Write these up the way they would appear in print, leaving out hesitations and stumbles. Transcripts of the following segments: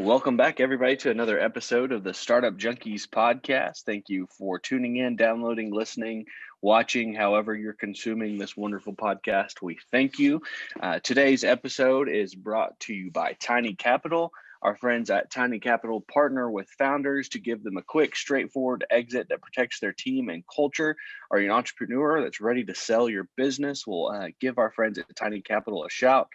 Welcome back, everybody, to another episode of the Startup Junkies podcast. Thank you for tuning in, downloading, listening, watching, however you're consuming this wonderful podcast. We thank you. Today's episode is brought to you by Tiny Capital. Our friends at Tiny Capital partner with founders to give them a quick, straightforward exit that protects their team and culture. Are you an entrepreneur that's ready to sell your business? We'll give our friends at Tiny Capital a shout.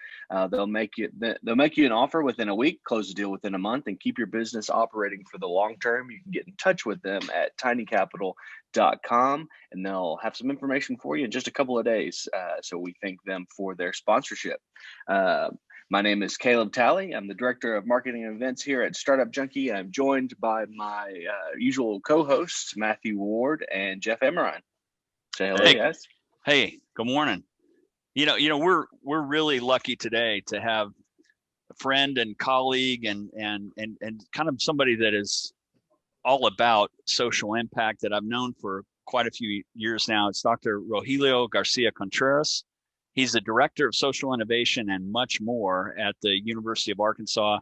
They'll make you an offer within a week, close the deal within a month, and keep your business operating for the long term. You can get in touch with them at tinycapital.com, and they'll have some information for you in just a couple of days. So we thank them for their sponsorship. My name is Caleb Talley. I'm the Director of Marketing and Events here at Startup Junkie. I'm joined by my usual co-hosts, Matthew Ward and Jeff Emerine. Say hello, guys. Hey, good morning. We're really lucky today to have a friend and colleague and kind of somebody that is all about social impact that I've known for quite a few years now. It's Dr. Rogelio Garcia Contreras. He's the Director of Social Innovation and much more at the University of Arkansas.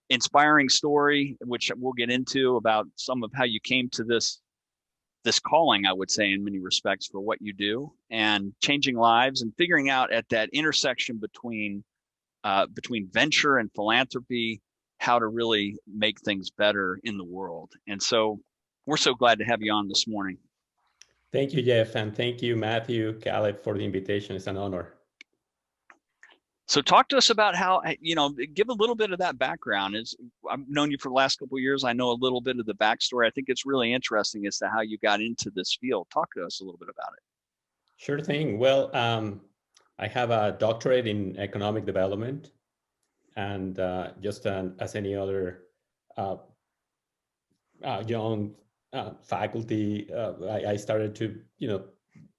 Inspiring story, which we'll get into, about some of how you came to this calling, I would say, in many respects, for what you do, and changing lives and figuring out at that intersection between venture and philanthropy, how to really make things better in the world. And so we're so glad to have you on this morning. Thank you, Jeff, and thank you, Matthew, Caleb, for the invitation. It's an honor. So talk to us about how, give a little bit of that background. I've known you for the last couple of years. I know a little bit of the backstory. I think it's really interesting as to how you got into this field. Talk to us a little bit about it. Sure thing. Well, I have a doctorate in economic development, and just as any other young faculty, I started to,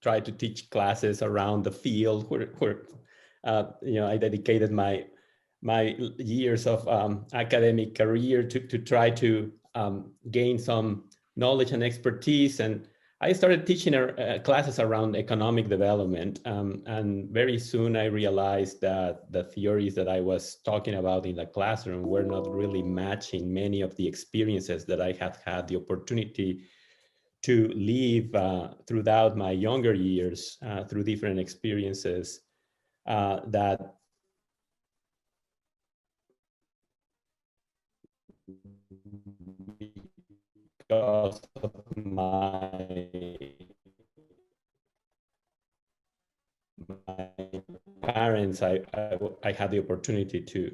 try to teach classes around the field where I dedicated my years of academic career to try to gain some knowledge and expertise. And I started teaching classes around economic development. And very soon I realized that the theories that I was talking about in the classroom were not really matching many of the experiences that I have had the opportunity to live throughout my younger years, through different experiences that because of my parents, I had the opportunity to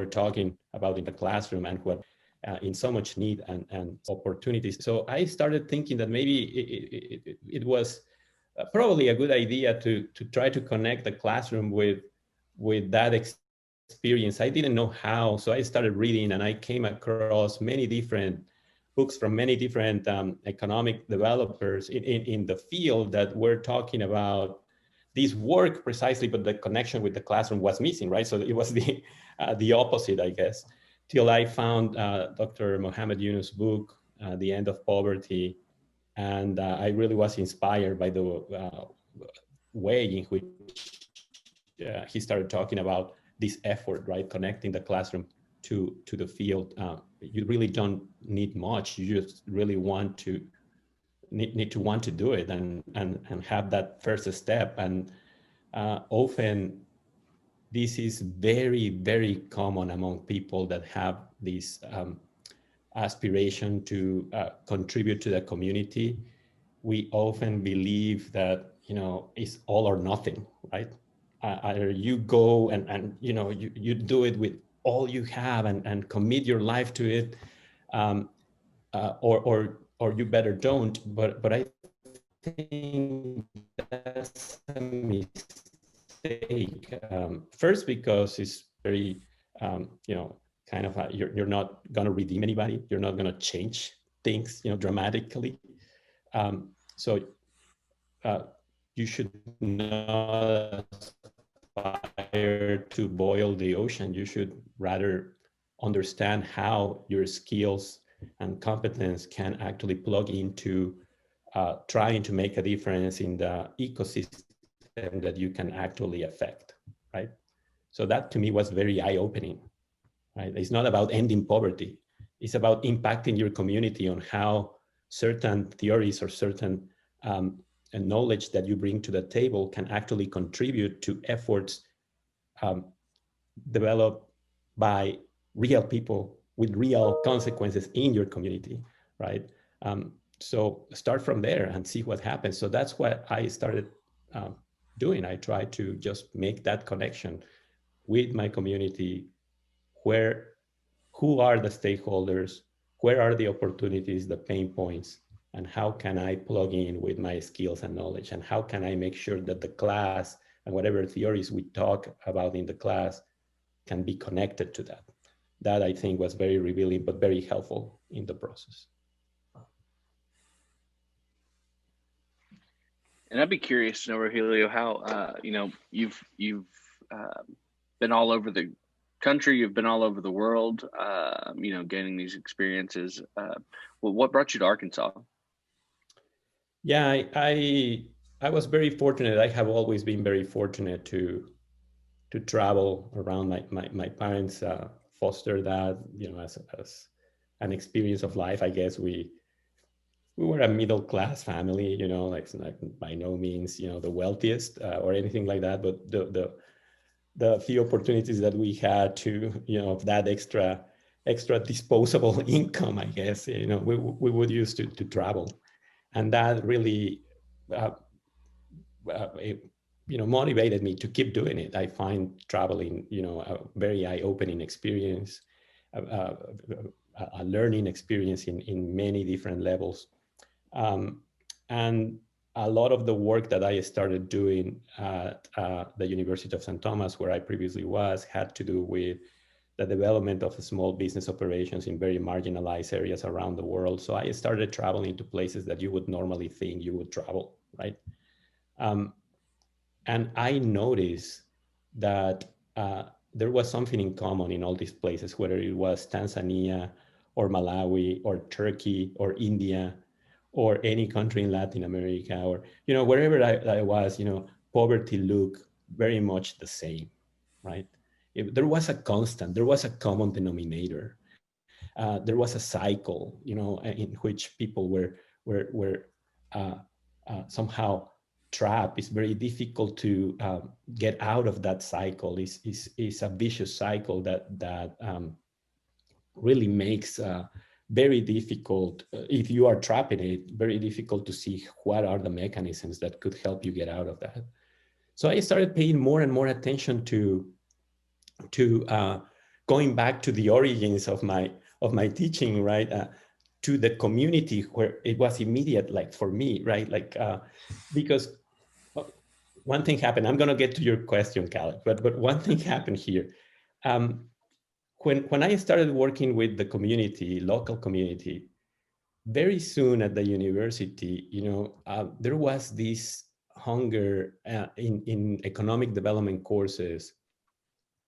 talking about in the classroom and what in so much need and opportunities. So I started thinking that maybe it was probably a good idea to try to connect the classroom with that experience. I didn't know how, so I started reading, and I came across many different books from many different economic developers in the field that were talking about this work precisely, but the connection with the classroom was missing, right? So it was the opposite, I guess, till I found Dr. Mohammed Yunus' book, The End of Poverty. And I really was inspired by the way in which he started talking about this effort, right? Connecting the classroom to the field. You really don't need much. You just really need to want to do it and have that first step. And often this is very, very common among people that have this aspiration to contribute to the community. We often believe that, it's all or nothing, right? Either you go and you do it with all you have and commit your life to it, or you better don't. But I think that's a mistake. First, because it's very, kind of you're not going to redeem anybody. You're not going to change things, dramatically. So you should not aspire to boil the ocean. You should rather understand how your skills and competence can actually plug into trying to make a difference in the ecosystem that you can actually affect, right? So that to me was very eye-opening. right? It's not about ending poverty. It's about impacting your community on how certain theories or certain knowledge that you bring to the table can actually contribute to efforts um, developed by real people with real consequences in your community, right? So start from there and see what happens. So that's what I started doing. I try to just make that connection with my community, where, who are the stakeholders, where are the opportunities, the pain points, and how can I plug in with my skills and knowledge, and how can I make sure that the class and whatever theories we talk about in the class can be connected to that. That I think was very revealing, but very helpful in the process. And I'd be curious to know, Rogelio, how you've been all over the country, you've been all over the world, gaining these experiences. Well, what brought you to Arkansas? Yeah, I was very fortunate. I have always been very fortunate to travel around. My parents fostered that, as an experience of life. I guess we were a middle class family, like by no means, the wealthiest or anything like that, but the few opportunities that we had to, that extra disposable income, I guess, we would use to travel, and that really, it, motivated me to keep doing it. I find traveling, a very eye-opening experience, a learning experience in many different levels. And a lot of the work that I started doing at the University of St. Thomas, where I previously was, had to do with the development of small business operations in very marginalized areas around the world. So I started traveling to places that you would normally think you would travel, right? And I noticed that there was something in common in all these places, whether it was Tanzania or Malawi or Turkey or India or any country in Latin America, or, wherever I was, poverty looked very much the same, right? There was a constant, there was a common denominator. There was a cycle, in which people were somehow trapped. It's very difficult to get out of that cycle. It's a vicious cycle that really makes very difficult, if you are trapped in it, very difficult to see what are the mechanisms that could help you get out of that. So I started paying more and more attention to going back to the origins of my teaching, right? To the community where it was immediate, like for me, right? Like, because one thing happened. I'm going to get to your question, Caleb, but one thing happened here. When I started working with the community, local community, very soon at the university, there was this hunger in economic development courses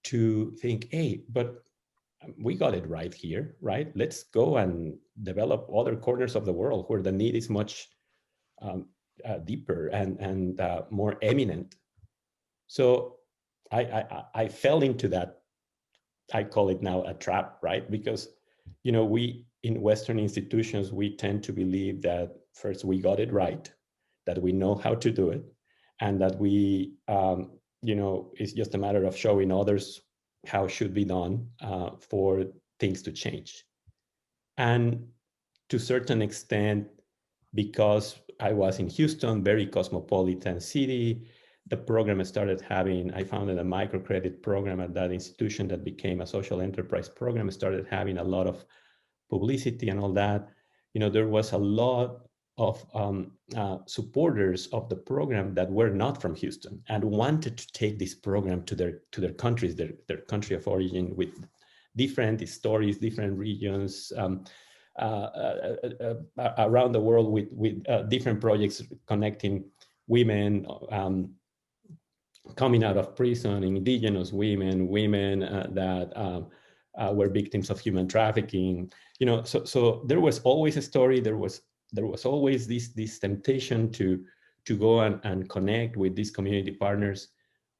to think, hey, but we got it right here, right? Let's go and develop other corners of the world where the need is much deeper and more eminent. So I fell into that. I call it now a trap, right? Because, we in Western institutions, we tend to believe that first we got it right, that we know how to do it, and that we, it's just a matter of showing others how it should be done for things to change. And to a certain extent, because I was in Houston, very cosmopolitan city, the program started having, I founded a microcredit program at that institution that became a social enterprise program, started having a lot of publicity and all that. There was a lot of supporters of the program that were not from Houston and wanted to take this program to their countries, their country of origin, with different stories, different regions, around the world, with different projects connecting women coming out of prison, indigenous women that were victims of human trafficking. So there was always a story. There was always this temptation to go and connect with these community partners.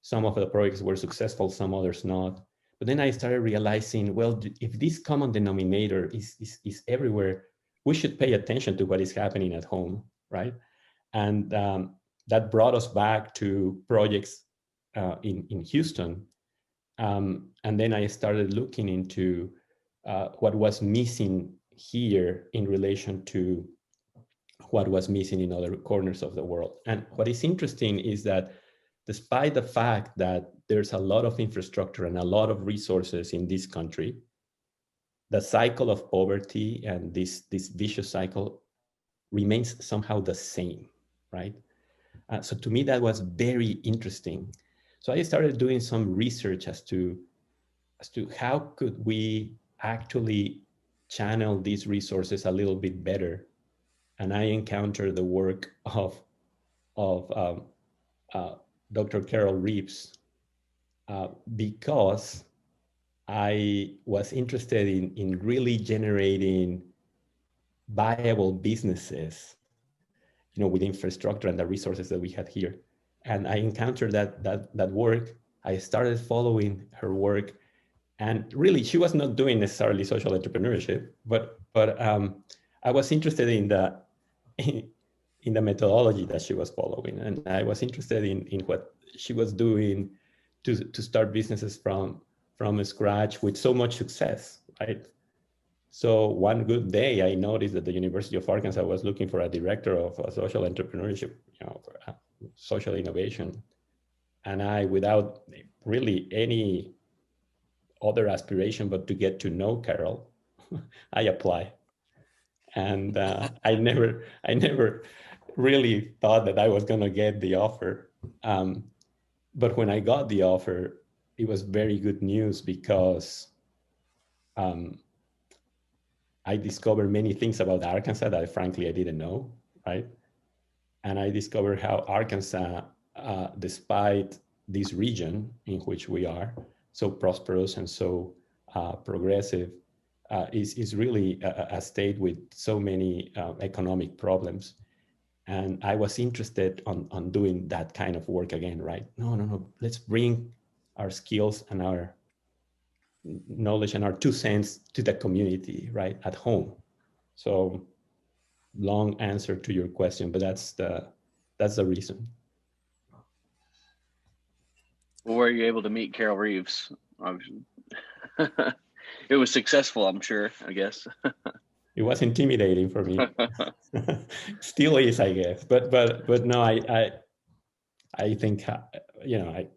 Some of the projects were successful, some others not. But then I started realizing, well, if this common denominator is everywhere, we should pay attention to what is happening at home, right? And that brought us back to projects in Houston. And then I started looking into what was missing here in relation to what was missing in other corners of the world. And what is interesting is that despite the fact that there's a lot of infrastructure and a lot of resources in this country, the cycle of poverty and this vicious cycle remains somehow the same, right? So to me, that was very interesting. So I started doing some research as to how could we actually channel these resources a little bit better. And I encountered the work of Dr. Carol Reeves because I was interested in really generating viable businesses, with infrastructure and the resources that we had here. And I encountered that work. I started following her work, and really, she was not doing necessarily social entrepreneurship, but I was interested in the methodology that she was following, and I was interested in what she was doing to start businesses from scratch with so much success, right? So one good day, I noticed that the University of Arkansas was looking for a director of social entrepreneurship, social innovation. And I, without really any other aspiration but to get to know Carol, I applied. And I never really thought that I was going to get the offer. But when I got the offer, it was very good news because I discovered many things about Arkansas that frankly I didn't know, right? And I discovered how Arkansas, despite this region in which we are, so prosperous and so progressive, is really a state with so many economic problems. And I was interested on doing that kind of work again, right? No, let's bring our skills and our knowledge and our 2 cents to the community, right, at home. So long answer to your question, but that's the reason. Well, were you able to meet Carol Reeves? It was successful, I'm sure, I guess. It was intimidating for me. Still is, I guess. But no, I think, I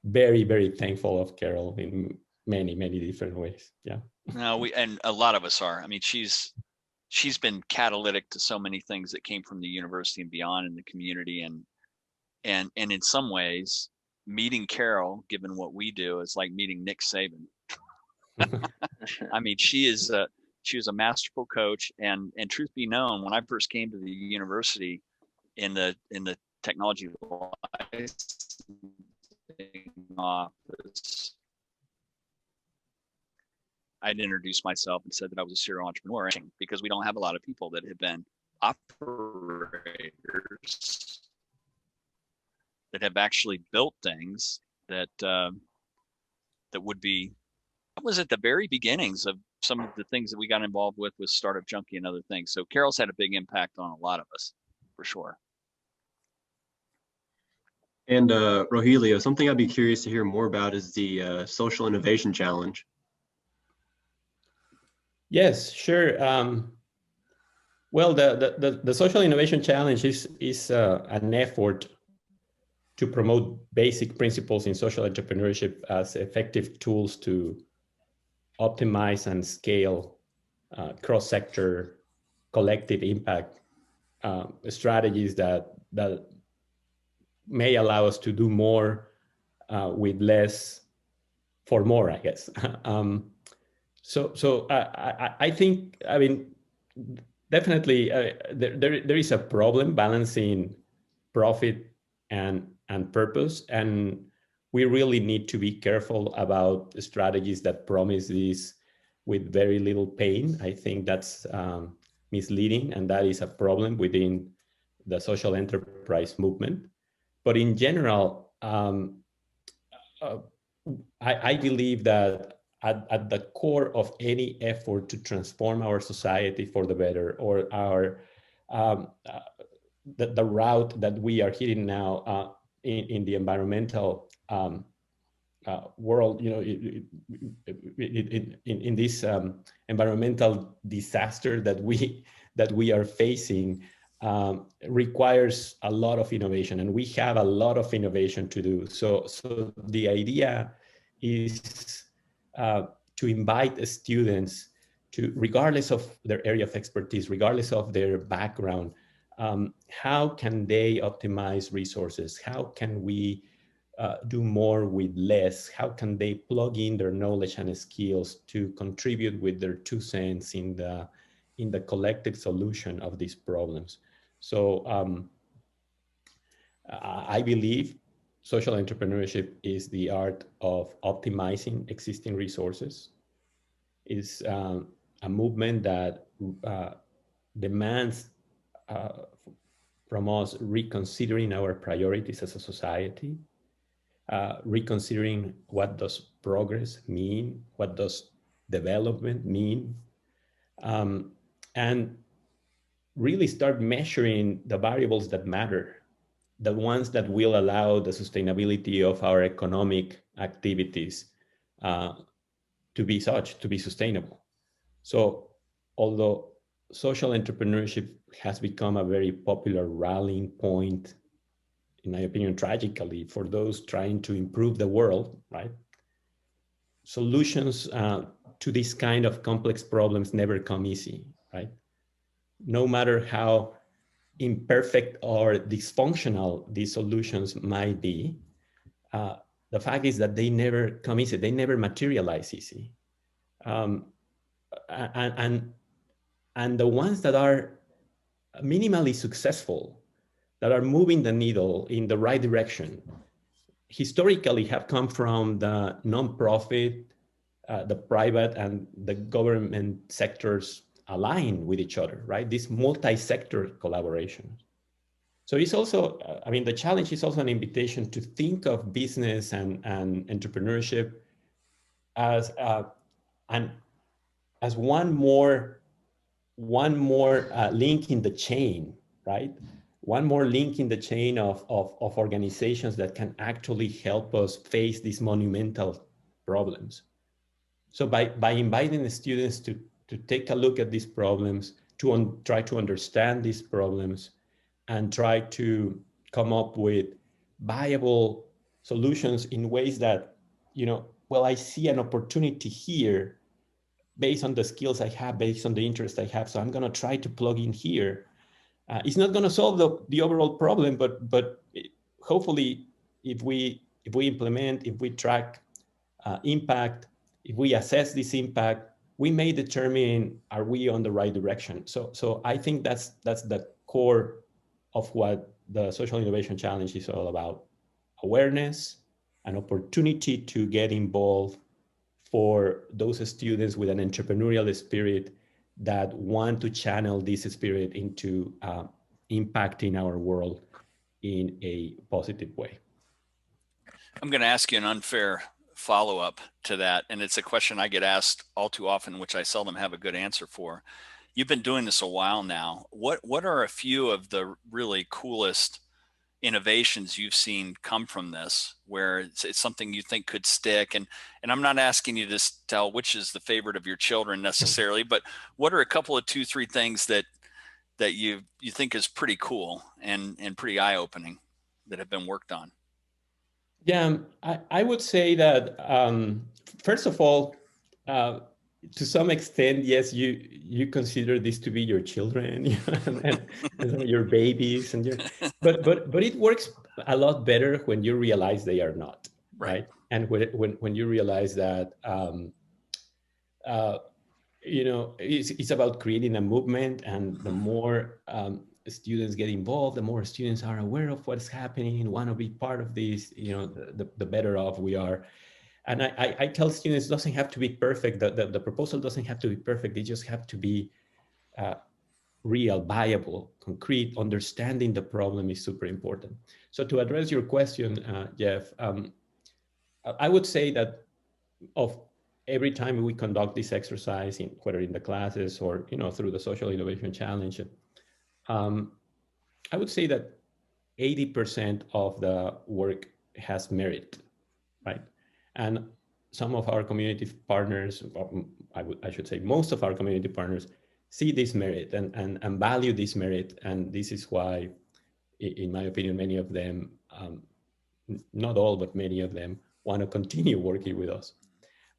very, very thankful of Carol in many, many different ways. Yeah. No, and a lot of us are. I mean, she's been catalytic to so many things that came from the university and beyond in the community, and in some ways, meeting Carol, given what we do, is like meeting Nick Saban. I mean, she was a masterful coach, and truth be known, when I first came to the university in the technology licensing office, I'd introduced myself and said that I was a serial entrepreneur because we don't have a lot of people that have been operators that have actually built things that would be. That was at the very beginnings of some of the things that we got involved with Startup Junkie and other things. So Carol's had a big impact on a lot of us, for sure. And Rogelio, something I'd be curious to hear more about is the Social Innovation Challenge. Yes, sure. Well, the Social Innovation Challenge is an effort to promote basic principles in social entrepreneurship as effective tools to optimize and scale cross-sector collective impact strategies that may allow us to do more with less for more, I guess. So I think, I mean, definitely there is a problem balancing profit and purpose, and we really need to be careful about strategies that promise this with very little pain. I think that's misleading, and that is a problem within the social enterprise movement. But in general, I believe that at the core of any effort to transform our society for the better, or our the route that we are hitting now in the environmental world, in this environmental disaster that we are facing, requires a lot of innovation, and we have a lot of innovation to do. So the idea is to invite students to, regardless of their area of expertise, regardless of their background, how can they optimize resources? How can we do more with less? How can they plug in their knowledge and skills to contribute with their 2 cents in the collective solution of these problems? So I believe social entrepreneurship is the art of optimizing existing resources. It's a movement that demands from us reconsidering our priorities as a society, reconsidering what does progress mean, what does development mean, and really start measuring the variables that matter, the ones that will allow the sustainability of our economic activities to be sustainable. So although social entrepreneurship has become a very popular rallying point, in my opinion, tragically, for those trying to improve the world, right? Solutions to these kind of complex problems never come easy, right? No matter how imperfect or dysfunctional these solutions might be, the fact is that they never come easy. They never materialize easy. And the ones that are minimally successful, that are moving the needle in the right direction, historically have come from the nonprofit, the private and the government sectors align with each other, right? This multi-sector collaboration. So it's also, the challenge is also an invitation to think of business and entrepreneurship as as one more link in the chain, right? One more link in the chain of organizations that can actually help us face these monumental problems. So by inviting the students to take a look at these problems, to try to understand these problems, and try to come up with viable solutions in ways that, well, I see an opportunity here based on the skills I have, based on the interest I have. So I'm going to try to plug in here. It's not going to solve the overall problem, but hopefully, if we implement, if we track impact, if we assess this impact, we may determine, are we on the right direction? So I think that's the core of what the Social Innovation Challenge is all about: awareness, an opportunity to get involved for those students with an entrepreneurial spirit that want to channel this spirit into impacting our world in a positive way. I'm going to ask you an unfair follow-up to that, and it's a question I get asked all too often, which I seldom have a good answer for. You've been doing this a while now. What are a few of the really coolest innovations you've seen come from this, where it's something you think could stick? And I'm not asking you to tell which is the favorite of your children necessarily, but what are a couple of 2-3 things that you think is pretty cool and pretty eye-opening that have been worked on? Yeah, I would say that first of all, to some extent, yes, you consider this to be your children and your babies, but it works a lot better when you realize they are not, right? And when you realize that it's about creating a movement, and the more students get involved, the more students are aware of what's happening and want to be part of this, the better off we are. And I tell students, it doesn't have to be perfect. The proposal doesn't have to be perfect. They just have to be real, viable, concrete. Understanding the problem is super important. So to address your question, Jeff, I would say that of every time we conduct this exercise, whether in the classes or through the Social Innovation Challenge, um, I would say that 80% of the work has merit, right? And some of our community partners, I should say most of our community partners, see this merit and value this merit. And this is why, in my opinion, many of them, not all, but many of them want to continue working with us.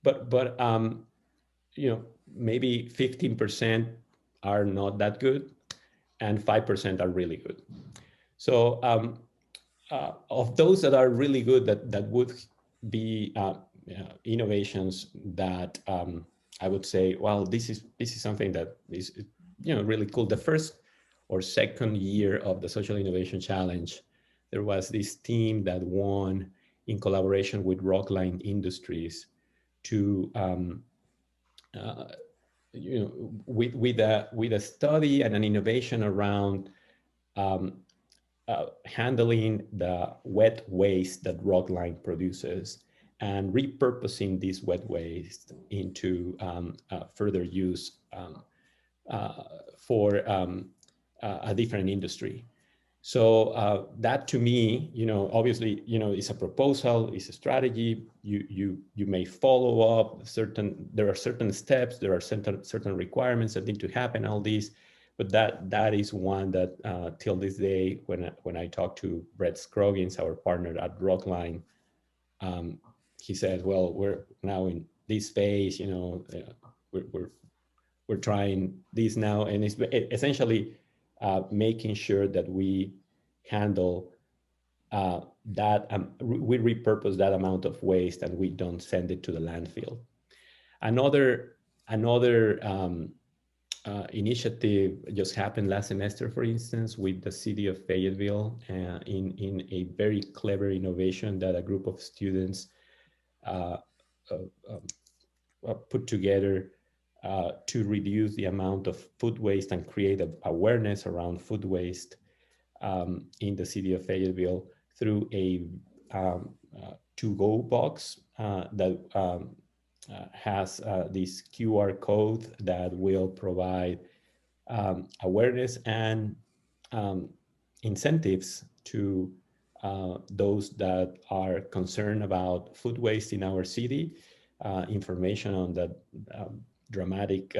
But maybe 15% are not that good and 5% are really good. So of those that are really good, that would be innovations that I would say, well, this is something that is really cool. The first or second year of the Social Innovation Challenge, there was this team that won in collaboration with Rockline Industries to with a study and an innovation around handling the wet waste that Rockline produces and repurposing this wet waste into further use for a different industry. So that to me, obviously, is a proposal, is a strategy. You may follow up there are certain steps, there are certain requirements that need to happen, all these. But that is one that till this day, when I talk to Brett Scroggins, our partner at Rockline, he says, well, we're now in this phase, we're trying this now, and it's essentially making sure that we handle we repurpose that amount of waste and we don't send it to the landfill. Another initiative just happened last semester, for instance, with the city of Fayetteville, in a very clever innovation that a group of students put together to reduce the amount of food waste and create awareness around food waste in the city of Fayetteville through a to-go box that has this QR code that will provide awareness and incentives to those that are concerned about food waste in our city, information on the dramatic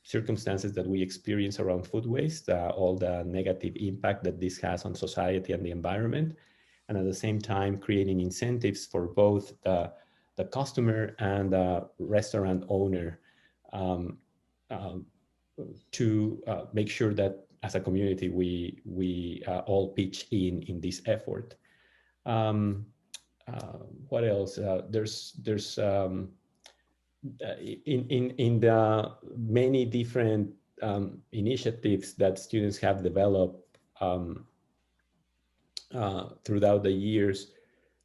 circumstances that we experience around food waste, all the negative impact that this has on society and the environment, and at the same time creating incentives for both the customer and the restaurant owner to make sure that as a community we all pitch in this effort. What else? There's in the many different initiatives that students have developed throughout the years,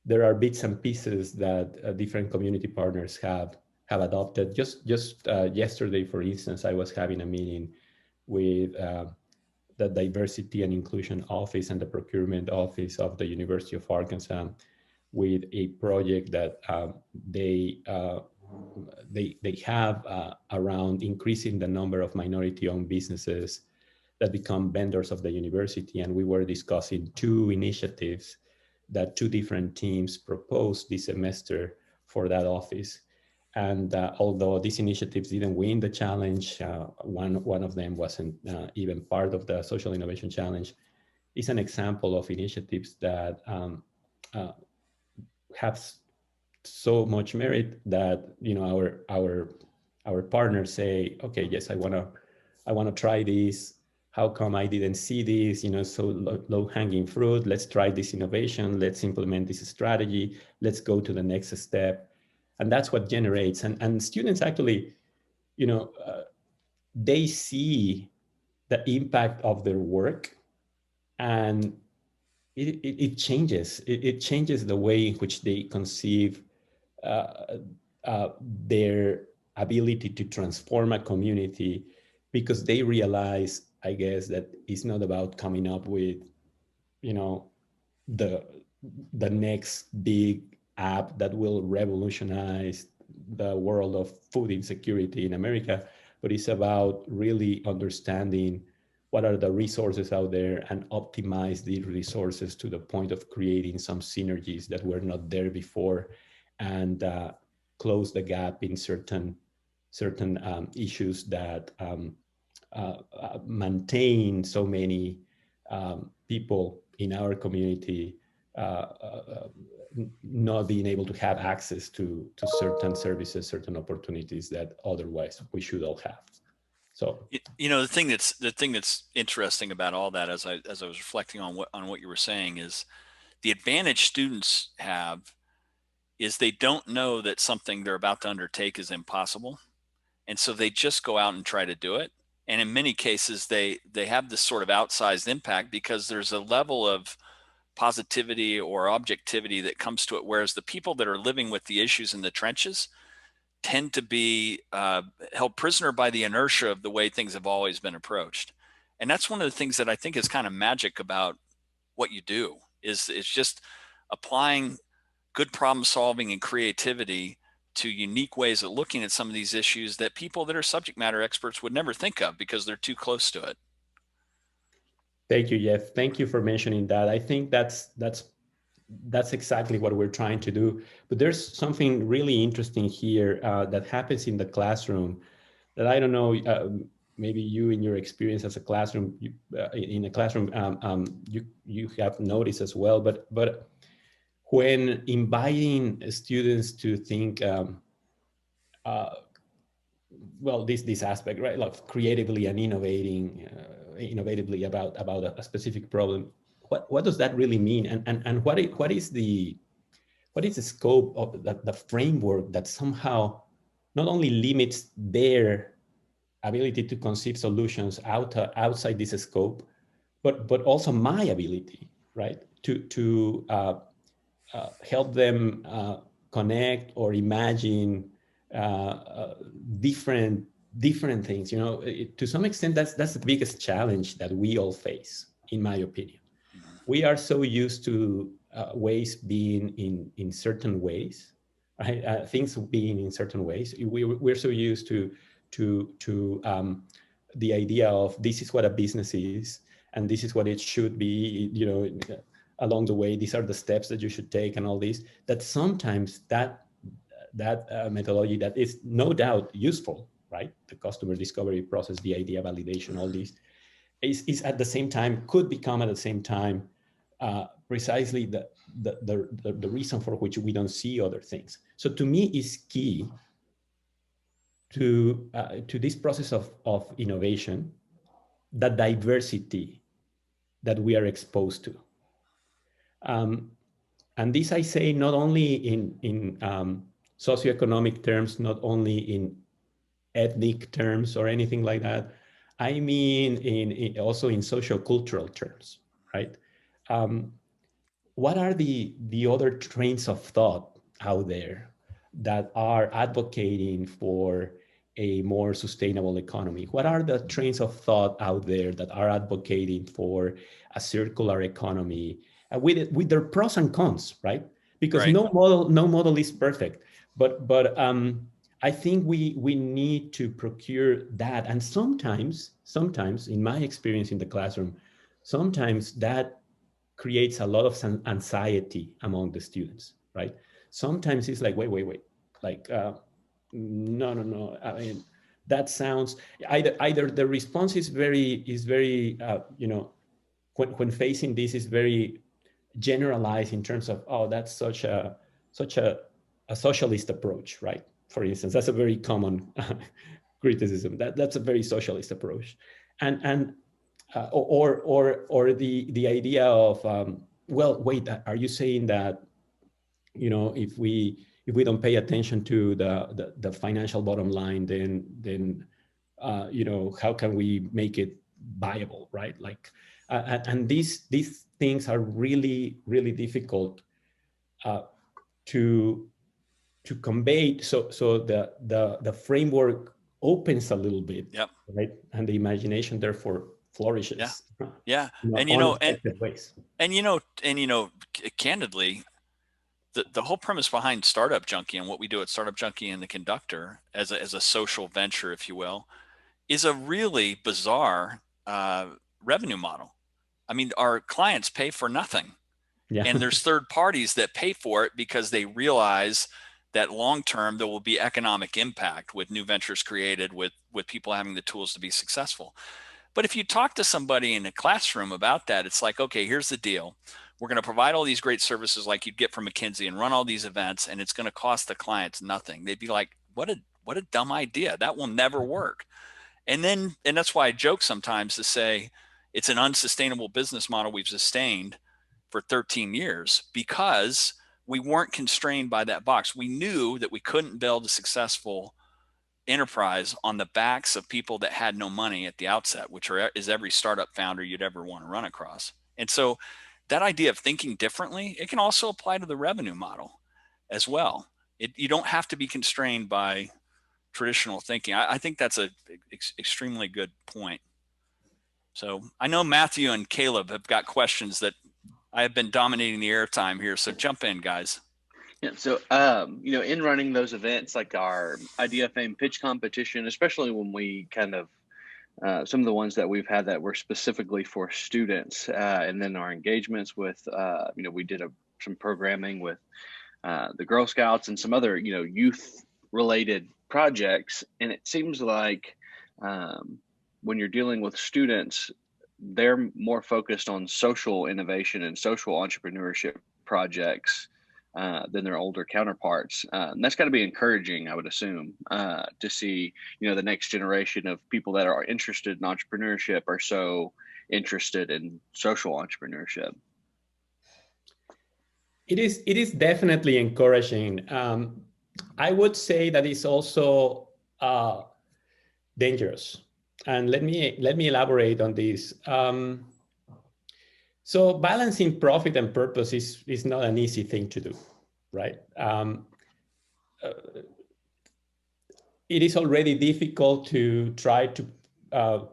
there are bits and pieces that different community partners have adopted. Just yesterday, for instance, I was having a meeting with the Diversity and Inclusion Office and the Procurement Office of the University of Arkansas with a project that they have around increasing the number of minority-owned businesses that become vendors of the university. And we were discussing two initiatives that two different teams proposed this semester for that office. And although these initiatives didn't win the challenge, one of them wasn't even part of the Social Innovation Challenge, is an example of initiatives that have so much merit that our partners say, okay, yes, I wanna try this. How come I didn't see this? So low-hanging fruit. Let's try this innovation. Let's implement this strategy. Let's go to the next step. And that's what generates. And students actually, they see the impact of their work, and it changes. It changes the way in which they conceive their ability to transform a community, because they realize, I guess, that it's not about coming up with, the next big app that will revolutionize the world of food insecurity in America, but it's about really understanding what are the resources out there and optimize the resources to the point of creating some synergies that were not there before, and close the gap in certain issues that maintain so many people in our community not being able to have access to certain services, certain opportunities that otherwise we should all have. So the thing that's interesting about all that, as I was reflecting on what you were saying, is the advantage students have is they don't know that something they're about to undertake is impossible, and so they just go out and try to do it. And in many cases, they have this sort of outsized impact because there's a level of positivity or objectivity that comes to it, whereas the people that are living with the issues in the trenches tend to be held prisoner by the inertia of the way things have always been approached. And that's one of the things that I think is kind of magic about what you do, is it's just applying good problem solving and creativity to unique ways of looking at some of these issues that people that are subject matter experts would never think of because they're too close to it. Thank you, Jeff. Thank you for mentioning that. I think that's exactly what we're trying to do. But there's something really interesting here that happens in the classroom that I don't know. Maybe you, in your experience as a classroom, in a classroom, you have noticed as well. But when inviting students to think, well, this aspect, right, like creatively and innovatively about a specific problem, what does that really mean, and what is the scope of the framework that somehow not only limits their ability to conceive solutions outside this scope, but also my ability, right, to help them connect or imagine different things. To some extent, that's the biggest challenge that we all face, in my opinion. We are so used to ways being in certain ways, right? Things being in certain ways. We're so used to the idea of this is what a business is, and this is what it should be. Along the way, these are the steps that you should take, and all this. That sometimes that methodology that is no doubt useful, right? The customer discovery process, the idea validation, all these is at the same time, could become at the same time precisely the reason for which we don't see other things. So to me, is key to this process of innovation, the diversity that we are exposed to. And this I say not only in socioeconomic terms, not only in ethnic terms or anything like that. I mean in also in sociocultural terms, right? What are the other trains of thought out there that are advocating for a more sustainable economy? What are the trains of thought out there that are advocating for a circular economy with their pros and cons, right? Because right. no model is perfect, but I think we need to procure that. And sometimes in my experience in the classroom, sometimes that creates a lot of anxiety among the students, right? Sometimes it's like, wait, like, no. I mean, that sounds either the response is very, when facing this is very generalized in terms of, oh, that's such a socialist approach, right? For instance, that's a very common criticism. That's a very socialist approach, and or the idea of well, wait, are you saying that if we don't pay attention to the financial bottom line, then how can we make it viable, right? Like, and these things are really difficult to convey. So the framework opens a little bit, Yep. right? And the imagination therefore flourishes. Yeah. And unexpected ways. and candidly, the whole premise behind Startup Junkie and what we do at Startup Junkie and the Conductor as a social venture, if you will, is a really bizarre revenue model. I mean, our clients pay for nothing. Yeah. And there's third parties that pay for it because they realize that long term there will be economic impact with new ventures created, with people having the tools to be successful. But if you talk to somebody in a classroom about that, it's like, okay, here's the deal. We're going to provide all these great services like you'd get from McKinsey and run all these events, and it's going to cost the clients nothing. They'd be like, what a dumb idea. That will never work. And that's why I joke sometimes to say it's an unsustainable business model we've sustained for 13 years because we weren't constrained by that box. We knew that we couldn't build a successful enterprise on the backs of people that had no money at the outset, which is every startup founder you'd ever want to run across. And so that idea of thinking differently, it can also apply to the revenue model as well. You don't have to be constrained by traditional thinking. I think that's a extremely good point. So I know Matthew and Caleb have got questions that I have been dominating the airtime here. So jump in, guys. Yeah. So, in running those events, like our Idea Fame pitch competition, especially when we kind of, some of the ones that we've had that were specifically for students, and then our engagements with, we did some programming with the Girl Scouts and some other, youth related projects. And it seems like when you're dealing with students, they're more focused on social innovation and social entrepreneurship projects than their older counterparts. And that's got to be encouraging, I would assume, to see, the next generation of people that are interested in entrepreneurship are so interested in social entrepreneurship. It is definitely encouraging. I would say that it's also dangerous. And let me elaborate on this. So balancing profit and purpose is not an easy thing to do, right? It is already difficult to try to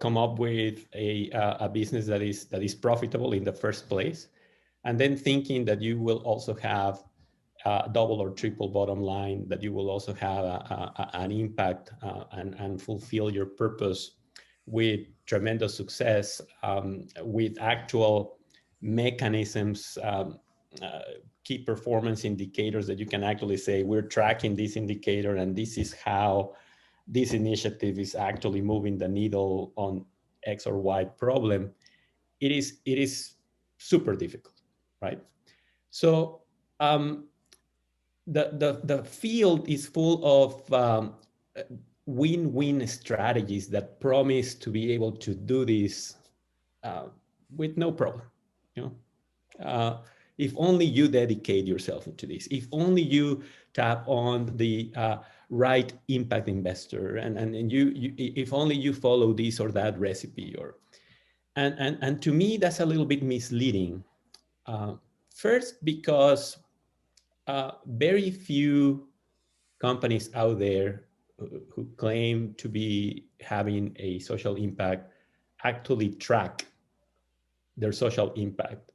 come up with a business that is profitable in the first place, and then thinking that you will also have a double or triple bottom line, that you will also have an impact and fulfill your purpose with tremendous success, with actual mechanisms, key performance indicators that you can actually say, we're tracking this indicator and this is how this initiative is actually moving the needle on X or Y problem. It is super difficult, right? So the field is full of win-win strategies that promise to be able to do this with no problem. If only you dedicate yourself into this, if only you tap on the right impact investor, and you if only you follow this or that recipe, and to me that's a little bit misleading. First, because very few companies out there who claim to be having a social impact actually track their social impact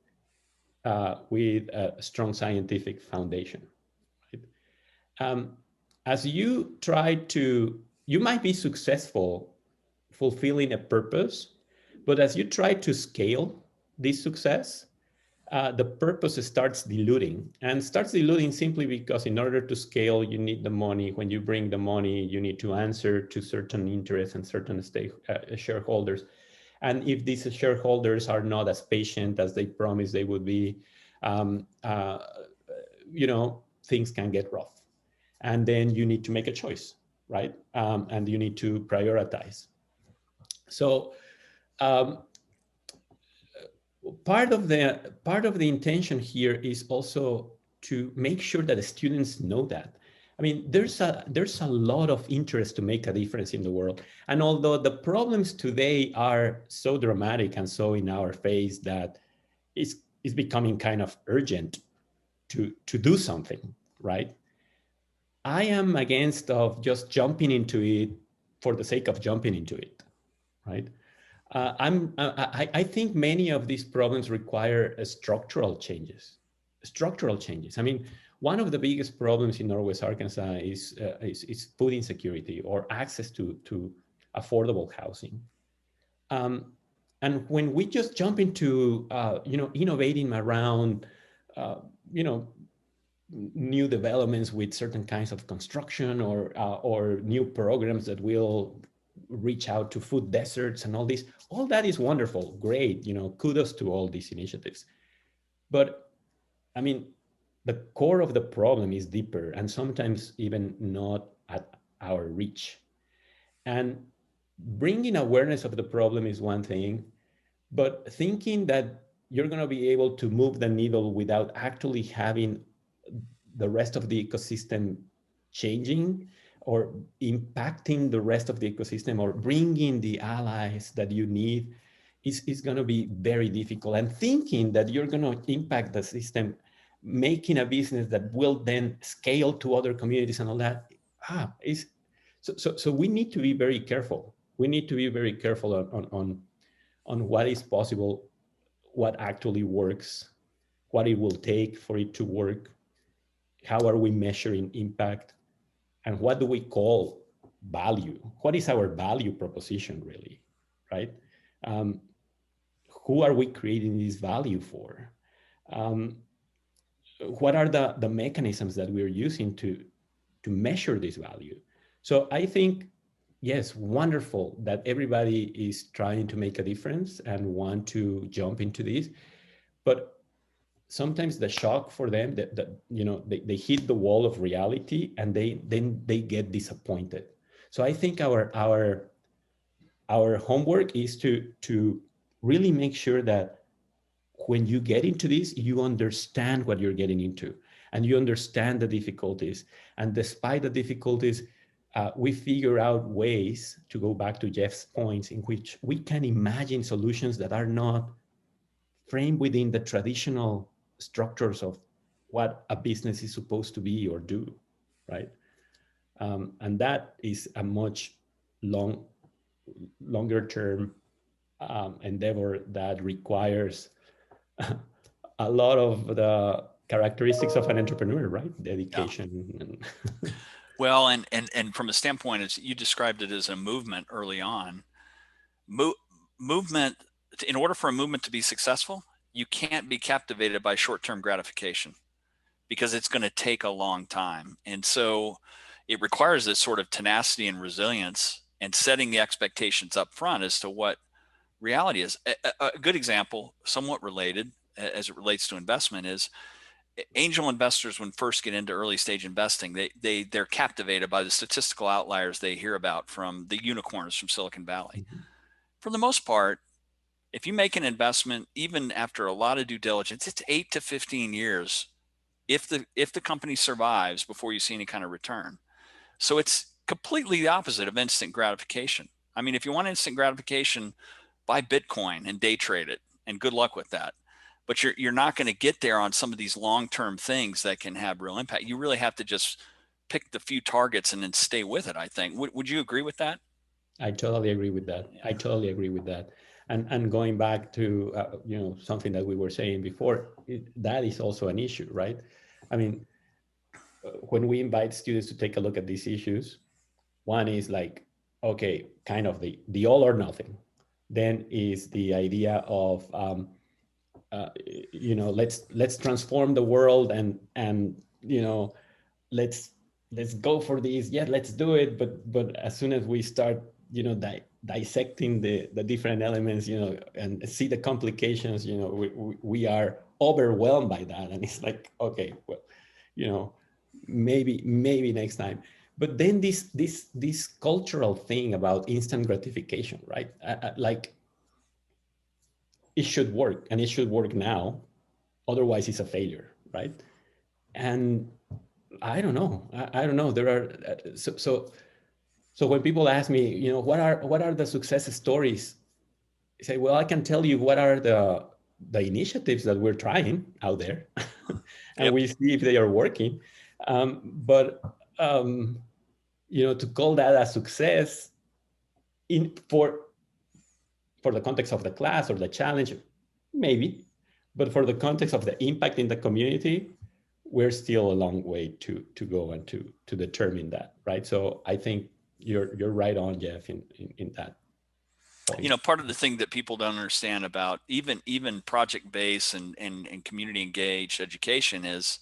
with a strong scientific foundation. Right? As you try to, you might be successful fulfilling a purpose, but as you try to scale this success, the purpose starts diluting, and starts diluting simply because in order to scale, you need the money. When you bring the money, you need to answer to certain interests and certain shareholders. And if these shareholders are not as patient as they promised they would be, things can get rough. And then you need to make a choice, right? And you need to prioritize. So part of the intention here is also to make sure that the students know that. I mean, there's a lot of interest to make a difference in the world. And although the problems today are so dramatic and so in our face that it's becoming kind of urgent to do something, right? I am against of just jumping into it for the sake of jumping into it, right? I think many of these problems require structural changes. I mean, one of the biggest problems in Northwest Arkansas is food insecurity or access to affordable housing. And when we just jump into innovating around new developments with certain kinds of construction or new programs that will reach out to food deserts and all that is wonderful, great, kudos to all these initiatives. But I mean, the core of the problem is deeper and sometimes even not at our reach. And bringing awareness of the problem is one thing, but thinking that you're going to be able to move the needle without actually having the rest of the ecosystem changing or impacting the rest of the ecosystem or bringing the allies that you need is going to be very difficult. And thinking that you're going to impact the system, making a business that will then scale to other communities and all that, so we need to be very careful. We need to be very careful on what is possible, what actually works, what it will take for it to work, how are we measuring impact, and what do we call value? What is our value proposition really, right? Who are we creating this value for? What are the mechanisms that we're using to measure this value? So I think, yes, wonderful that everybody is trying to make a difference and want to jump into this, but sometimes the shock for them that they hit the wall of reality and then they get disappointed. So I think our homework is to really make sure that when you get into this, you understand what you're getting into and you understand the difficulties. And despite the difficulties, we figure out ways, to go back to Jeff's points, in which we can imagine solutions that are not framed within the traditional structures of what a business is supposed to be or do, right? And that is a much longer term endeavor that requires a lot of the characteristics of an entrepreneur, right? Dedication. Yeah. Well, and from a standpoint, as you described it as a movement early on, movement, in order for a movement to be successful, you can't be captivated by short-term gratification because it's going to take a long time. And so it requires this sort of tenacity and resilience and setting the expectations up front as to what reality is. A good example, somewhat related as it relates to investment, is angel investors, when first get into early stage investing, they're captivated by the statistical outliers they hear about from the unicorns from Silicon Valley. Mm-hmm. For the most part, if you make an investment, even after a lot of due diligence, it's 8 to 15 years if the company survives before you see any kind of return. So it's completely the opposite of instant gratification. I mean, if you want instant gratification, buy Bitcoin and day trade it, and good luck with that. But you're not going to get there on some of these long-term things that can have real impact. You really have to just pick the few targets and then stay with it, I think. Would you agree with that? I totally agree with that. Yeah. I totally agree with that. And going back to something that we were saying before, that is also an issue, right? I mean, when we invite students to take a look at these issues, one is like, okay, kind of the all or nothing. Then is the idea of let's transform the world and let's go for this. Yeah, let's do it. But as soon as we start dissecting the different elements, and see the complications, we are overwhelmed by that, and it's like, okay, well, maybe next time. But then this cultural thing about instant gratification, right? Like, it should work, and it should work now, otherwise it's a failure, right? And I don't know. I don't know. There are so when people ask me, what are the success stories? I say, well, I can tell you what are the initiatives that we're trying out there, and yep. We see if they are working. But to call that a success for the context of the class or the challenge, maybe, but for the context of the impact in the community, we're still a long way to go and to determine that, right? So I think you're right on, Jeff, in that point. You know, part of the thing that people don't understand about even project-based and community engaged education is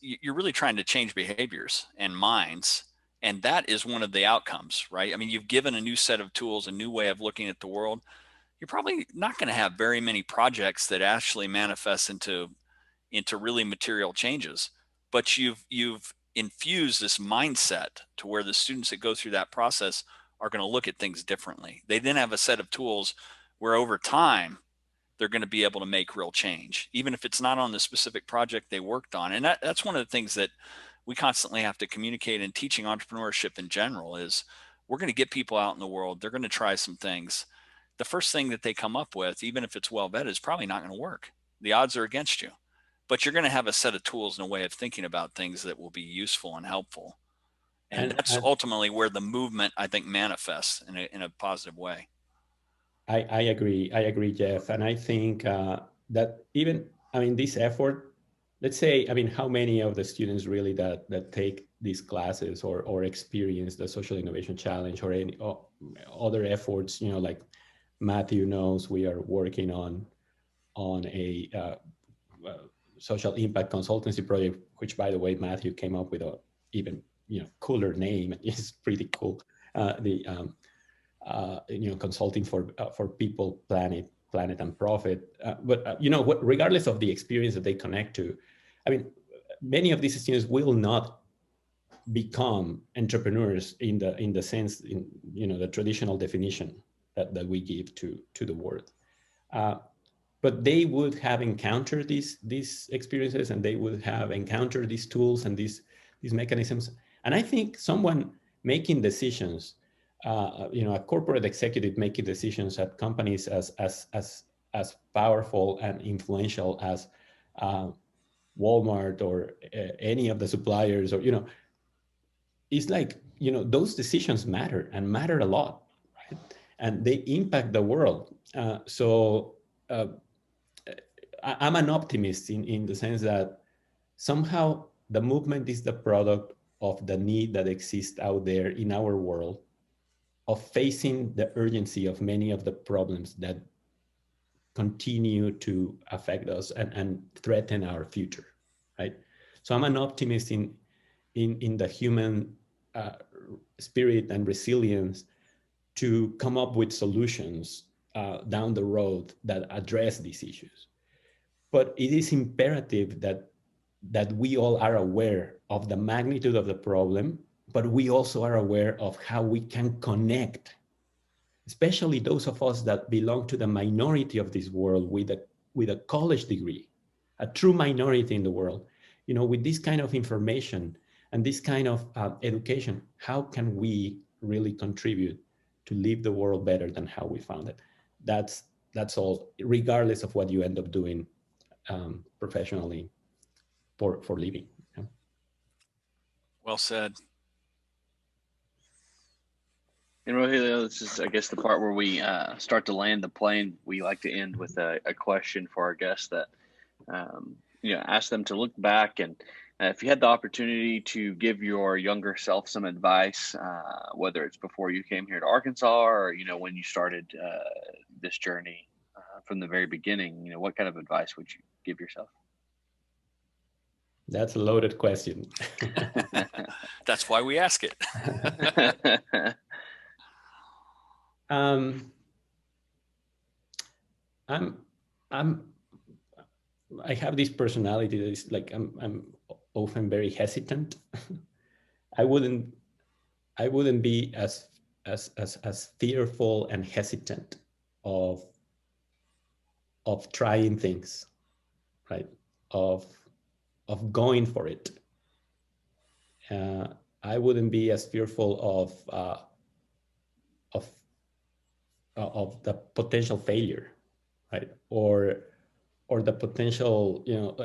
you're really trying to change behaviors and minds, and that is one of the outcomes, right? I mean, you've given a new set of tools, a new way of looking at the world. You're probably not going to have very many projects that actually manifest into really material changes, but you've infused this mindset to where the students that go through that process are going to look at things differently. They then have a set of tools where over time they're going to be able to make real change, even if it's not on the specific project they worked on. And that's one of the things that we constantly have to communicate in teaching entrepreneurship in general is we're going to get people out in the world. They're going to try some things. The first thing that they come up with, even if it's well vetted, is probably not going to work. The odds are against you, but you're going to have a set of tools and a way of thinking about things that will be useful and helpful. And that's ultimately where the movement, I think, manifests in a positive way. I agree, Jeff. And I think that even, I mean, this effort, let's say, I mean, how many of the students really that take these classes or experience the Social Innovation Challenge or any other efforts, you know, like Matthew knows we are working on a social impact consultancy project, which, by the way, Matthew came up with a even, you know, cooler name. It's pretty cool. You know, consulting for people, planet, and profit. But you know, what, regardless of the experience that they connect to, I mean, many of these students will not become entrepreneurs in the sense, in, you know, the traditional definition that we give to the word. But they would have encountered these experiences, and they would have encountered these tools and these mechanisms. And I think someone making decisions, you know, a corporate executive making decisions at companies as powerful and influential as Walmart or any of the suppliers, or, you know, it's like, you know, those decisions matter and matter a lot, right? And they impact the world. So I'm an optimist in the sense that somehow the movement is the product of the need that exists out there in our world of facing the urgency of many of the problems that continue to affect us and threaten our future, right? So I'm an optimist in the human spirit and resilience to come up with solutions down the road that address these issues. But it is imperative that we all are aware of the magnitude of the problem, but we also are aware of how we can connect, especially those of us that belong to the minority of this world with a college degree, a true minority in the world. You know, with this kind of information and this kind of education, how can we really contribute to leave the world better than how we found it? That's all, regardless of what you end up doing professionally for living. Yeah. Well said. And Rogelio, this is, I guess, the part where we start to land the plane. We like to end with a question for our guests that, you know, ask them to look back and if you had the opportunity to give your younger self some advice, whether it's before you came here to Arkansas or, you know, when you started this journey from the very beginning, you know, what kind of advice would you give yourself? That's a loaded question. That's why we ask it. I have this personality that is like, I'm often very hesitant. I wouldn't be as fearful and hesitant of trying things, right? Of going for it. I wouldn't be as fearful of the potential failure, right? Or the potential, you know,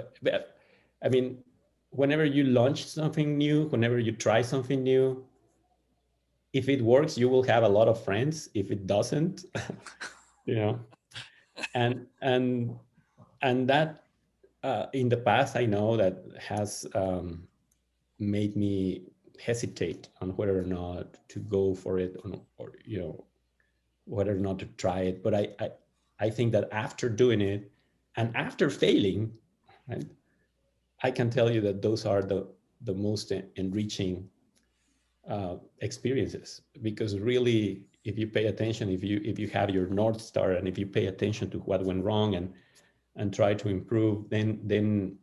I mean, whenever you launch something new, whenever you try something new, if it works, you will have a lot of friends. If it doesn't, you know, and that in the past, I know that has made me hesitate on whether or not to go for it, or whether or not to try it. But I think that after doing it and after failing, right, I can tell you that those are the most enriching experiences, because really, if you pay attention, if you have your North Star, and if you pay attention to what went wrong and try to improve, then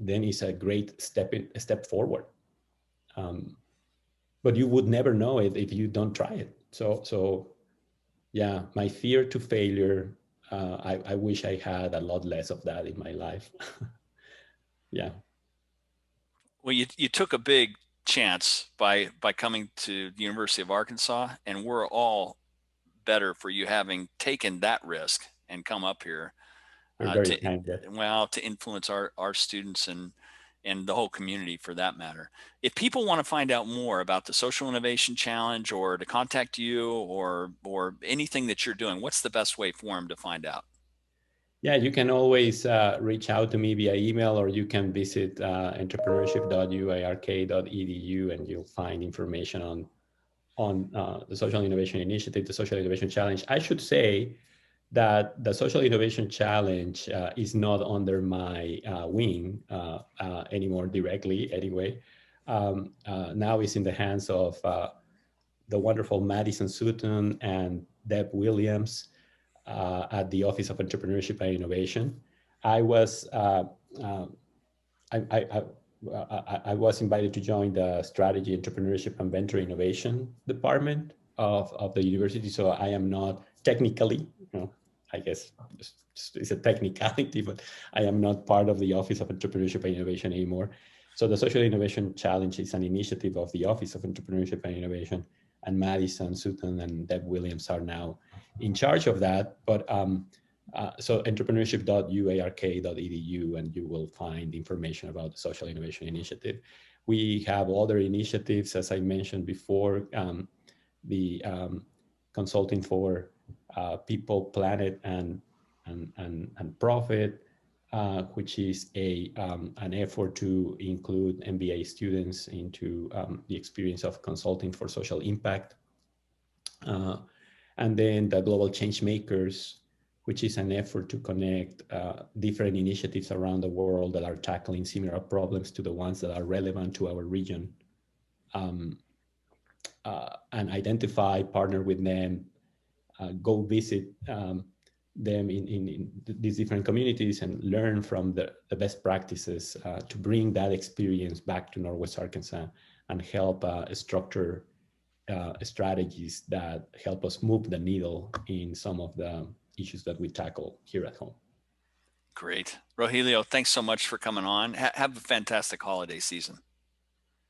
it's a great step forward. But you would never know it if you don't try it. So yeah, my fear to failure, I wish I had a lot less of that in my life. Yeah. Well, you took a big chance by coming to the University of Arkansas, and we're all better for you having taken that risk and come up here You're very to kind. to influence our students and the whole community for that matter. If people want to find out more about the Social Innovation Challenge, or to contact you, or anything that you're doing, what's the best way for them to find out? Yeah, you can always reach out to me via email, or you can visit entrepreneurship.uark.edu, and you'll find information on the Social Innovation Initiative, the Social Innovation Challenge. I should say that the Social Innovation Challenge is not under my wing anymore directly anyway. Now it's in the hands of the wonderful Madison Sutton and Deb Williams at the Office of Entrepreneurship and Innovation. I was I was invited to join the Strategy, Entrepreneurship, and Venture Innovation department of the university. So I am not technically, I guess it's a technicality, but I am not part of the Office of Entrepreneurship and Innovation anymore. So the Social Innovation Challenge is an initiative of the Office of Entrepreneurship and Innovation, and Madison Sutton and Deb Williams are now in charge of that. But so entrepreneurship.uark.edu, and you will find information about the Social Innovation Initiative. We have other initiatives, as I mentioned before, the Consulting for People, Planet, and Profit, which is an effort to include MBA students into the experience of consulting for social impact. And then the Global Change Makers, which is an effort to connect different initiatives around the world that are tackling similar problems to the ones that are relevant to our region, and identify, partner with them, go visit them in these different communities, and learn from the best practices to bring that experience back to Northwest Arkansas, and help structure strategies that help us move the needle in some of the issues that we tackle here at home. Great. Rogelio, thanks so much for coming on. Have a fantastic holiday season.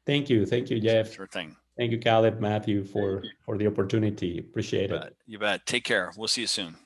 Thank you, Jeff. Sure thing. Thank you, Caleb, Matthew, for the opportunity. Appreciate it. You bet. Take care. We'll see you soon.